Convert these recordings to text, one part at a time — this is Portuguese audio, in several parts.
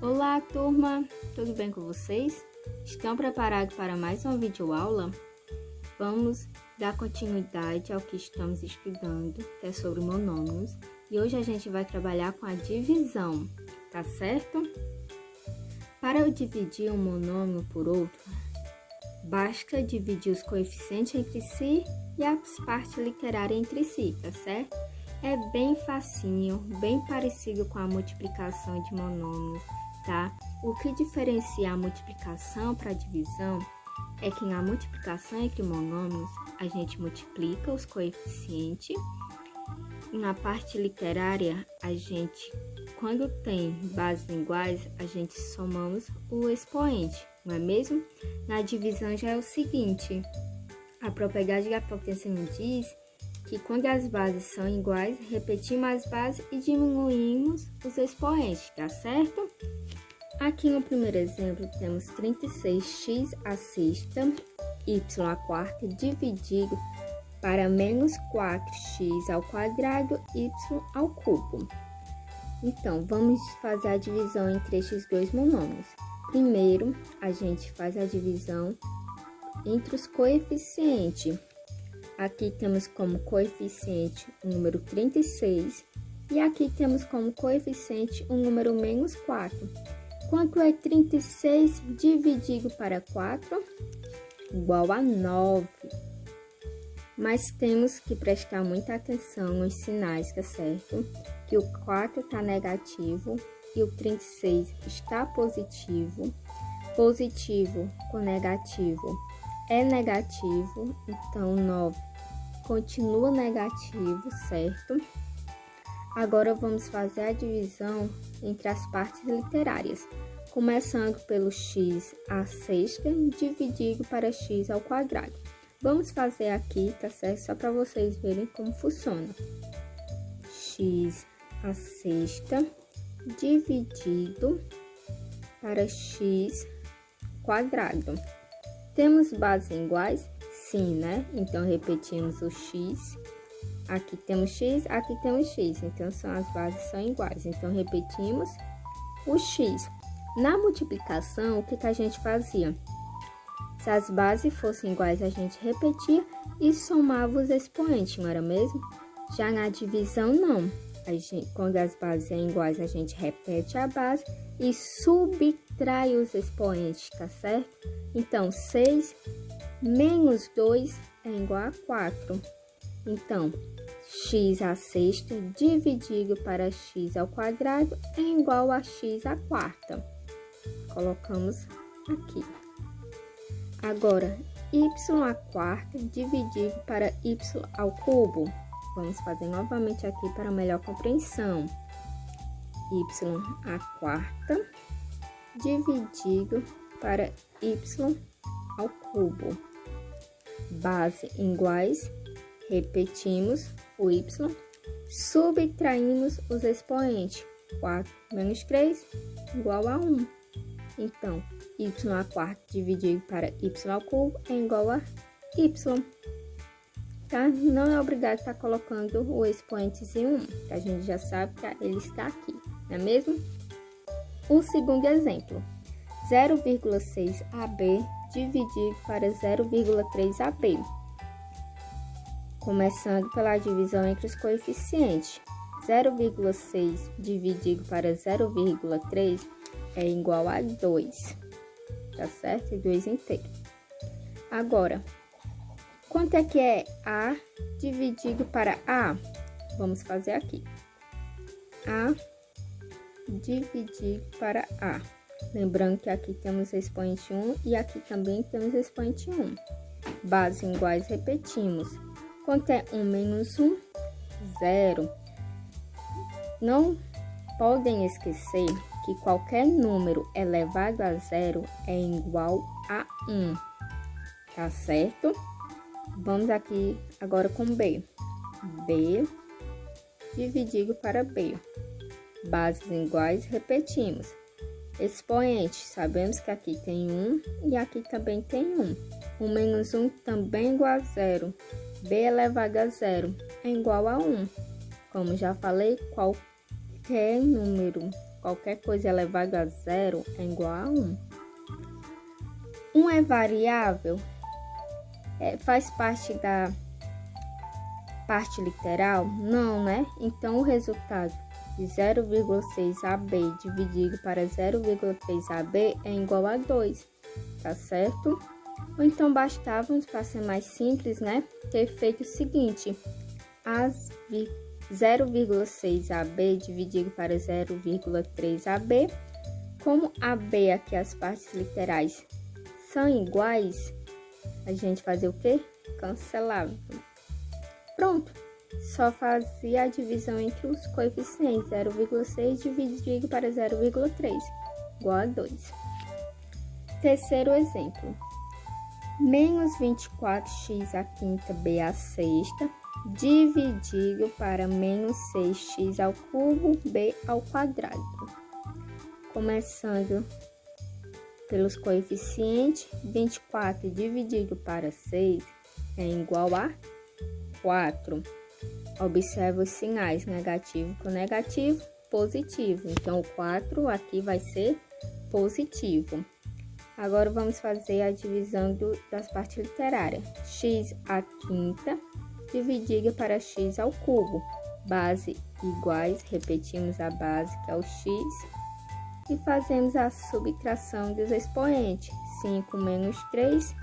Olá, turma! Tudo bem com vocês? Estão preparados para mais uma videoaula? Vamos dar continuidade ao que estamos estudando, que é sobre monômios, e hoje a gente vai trabalhar com a divisão, tá certo? Para eu dividir um monômio por outro, basta dividir os coeficientes entre si e as partes literárias entre si, tá certo? É bem facinho, bem parecido com a multiplicação de monômios, tá? O que diferencia a multiplicação para a divisão é que na multiplicação entre monômios, a gente multiplica os coeficientes. Na parte literária, a gente, quando tem bases iguais, a gente somamos o expoente, não é mesmo? Na divisão já é o seguinte, a propriedade da potência nos diz que quando as bases são iguais, repetimos as bases e diminuímos os expoentes, tá certo? Aqui no primeiro exemplo, temos 36x à sexta, y à quarta, dividido para menos 4x ao quadrado, y ao cubo. Então, vamos fazer a divisão entre estes dois monômios. Primeiro, a gente faz a divisão entre os coeficientes. Aqui temos como coeficiente o número 36 e aqui temos como coeficiente o número menos 4. Quanto é 36 dividido para 4? Igual a 9. Mas temos que prestar muita atenção nos sinais, tá certo? Que o 4 está negativo e o 36 está positivo. Positivo com negativo é negativo, então 9 continua negativo, certo? Agora vamos fazer a divisão entre as partes literárias, começando pelo x à sexta dividido para x ao quadrado. Vamos fazer aqui, tá certo? Só para vocês verem como funciona. X à sexta dividido para x quadrado. Temos bases iguais? Sim, né? Então, repetimos o x. Aqui temos x, aqui temos x. Então, as bases são iguais. Então, repetimos o x. Na multiplicação, o que a gente fazia? Se as bases fossem iguais, a gente repetia e somava os expoentes, não era mesmo? Já na divisão, não. Quando as bases são iguais, a gente repete a base e subtrai os expoentes, tá certo? Então, 6 menos 2 é igual a 4. Então, x à sexta dividido para x ao quadrado é igual a x à quarta. Colocamos aqui. Agora, y à quarta dividido para y ao cubo. Vamos fazer novamente aqui para melhor compreensão. Y à quarta dividido para y ao cubo. Base iguais, repetimos o y, subtraímos os expoentes. 4 menos 3 igual a 1. Então, y à quarta dividido para y ao cubo é igual a y. Tá? Não é obrigado a estar colocando o expoente em 1, que a gente já sabe que ele está aqui, não é mesmo? O segundo exemplo, 0,6 AB dividido para 0,3 AB. Começando pela divisão entre os coeficientes. 0,6 dividido para 0,3 é igual a 2, tá certo? E 2 inteiro. Agora, quanto é que é A dividido para A? Vamos fazer aqui. A dividido para A. Lembrando que aqui temos expoente 1 e aqui também temos expoente 1. Bases iguais, repetimos. Quanto é 1 menos 1? 0. Não podem esquecer que qualquer número elevado a 0 é igual a 1. Tá certo? Vamos aqui agora com B. B dividido para B. Bases iguais, repetimos. Expoente, sabemos que aqui tem 1 e aqui também tem 1. 1 menos 1 também é igual a 0. B elevado a 0 é igual a 1. Como já falei, qualquer número qualquer coisa elevado a zero é igual a 1. 1 é variável, faz parte da parte literal? Não, né? Então, o resultado de 0,6AB dividido para 0,3AB é igual a 2, tá certo? Ou então, bastávamos, para ser mais simples, né, ter feito o seguinte: as 0,6AB dividido para 0,3AB, como AB aqui, as partes literais, são iguais, a gente fazia o quê? Cancelava. Pronto, só fazia a divisão entre os coeficientes, 0,6 dividido para 0,3, igual a 2. Terceiro exemplo, menos 24x à quinta b à sexta, dividido para menos 6x ao cubo b ao quadrado. Começando pelos coeficientes, 24 dividido para 6 é igual a 4. Observe os sinais, negativo com negativo, positivo. Então, o 4 aqui vai ser positivo. Agora, vamos fazer a divisão das partes literárias. X à quinta dividido para x ao cubo. Base iguais, repetimos a base, que é o x. E fazemos a subtração dos expoentes. 5 menos 3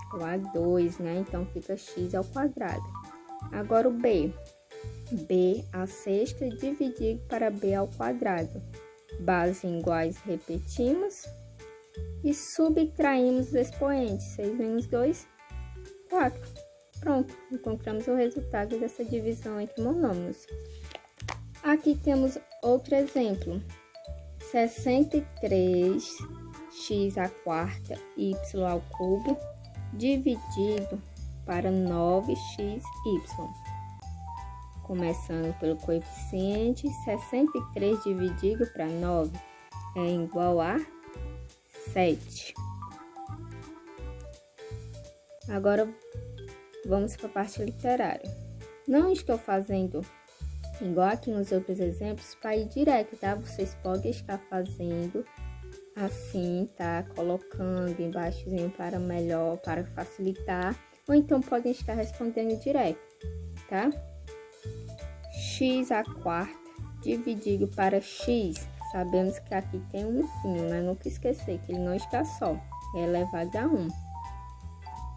igual a 2, né? Então, fica x ao quadrado. Agora, o b. b à sexta dividido para b ao quadrado. Base iguais, repetimos. E subtraímos os expoentes. 6 menos 2, 4. Pronto, encontramos o resultado dessa divisão entre monômios. Aqui temos outro exemplo. 63x à quarta y ao cubo dividido para 9xy. Começando pelo coeficiente, 63 dividido para 9 é igual a 7. Agora, vamos para a parte literária. Não estou fazendo igual aqui nos outros exemplos para ir direto, tá? Vocês podem estar fazendo assim, tá? Colocando embaixozinho para melhor, para facilitar. Ou então podem estar respondendo direto, tá? X à quarta dividido para x. Sabemos que aqui tem um zinho, mas nunca esquecer que ele não está só. É elevado a 1.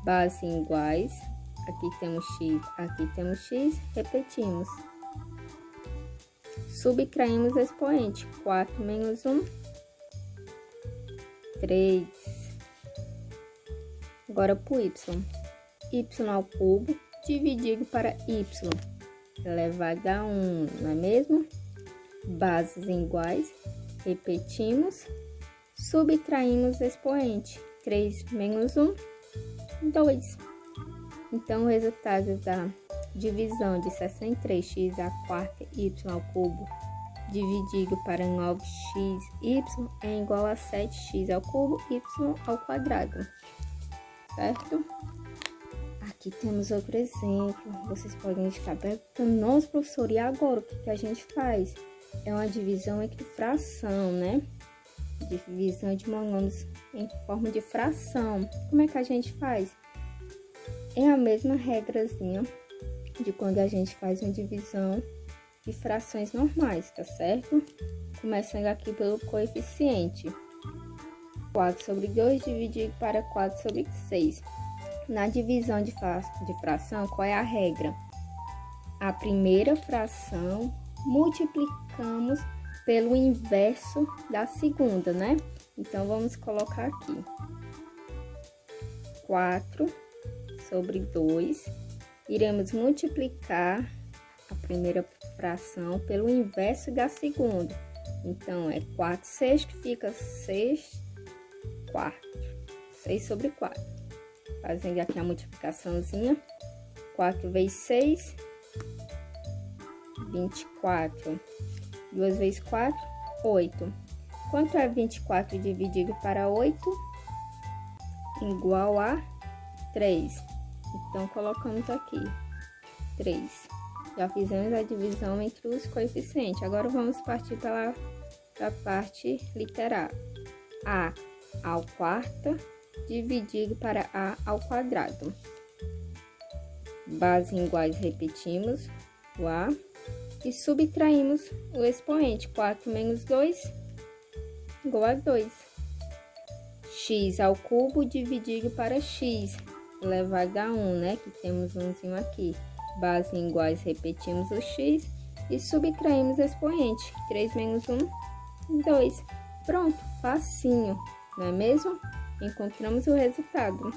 Base iguais. Aqui temos x, repetimos. Subtraímos expoente. 4 menos 1, 3. Agora para o y. Y ao cubo dividido para y. Elevado a 1, não é mesmo? Bases iguais. Repetimos. Subtraímos expoente. 3 menos 1, 2. Então, o resultado da divisão de 63x à quarta y ao cubo dividido para 9xy é igual a 7x ao cubo y ao quadrado, certo? Aqui temos outro exemplo. Vocês podem estar perguntando: nossa, professora, e agora o que a gente faz? É uma divisão entre fração, né? Divisão de monômios em forma de fração. Como é que a gente faz? É a mesma regrazinha de quando a gente faz uma divisão de frações normais, tá certo? Começando aqui pelo coeficiente. 4 sobre 2 dividido para 4 sobre 6. Na divisão de fração, qual é a regra? A primeira fração multiplicamos pelo inverso da segunda, né? Então, vamos colocar aqui. 4 sobre 2. Iremos multiplicar a primeira fração pelo inverso da segunda. Então, é 4 sexto, fica 6 quarto. 6 sobre 4. Fazendo aqui a multiplicaçãozinha. 4 vezes 6, 24. 2 vezes 4, 8. Quanto é 24 dividido para 8? Igual a 3. Então, colocamos aqui 3. Já fizemos a divisão entre os coeficientes. Agora vamos partir para a parte literal. A ao quarto dividido para A ao quadrado. Bases iguais, repetimos o A e subtraímos o expoente. 4 menos 2 igual a 2. X ao cubo dividido para X. Levar H1, né? Que temos umzinho aqui. Bases iguais, repetimos o X e subtraímos o expoente. 3 menos 1, 2. Pronto, facinho, não é mesmo? Encontramos o resultado.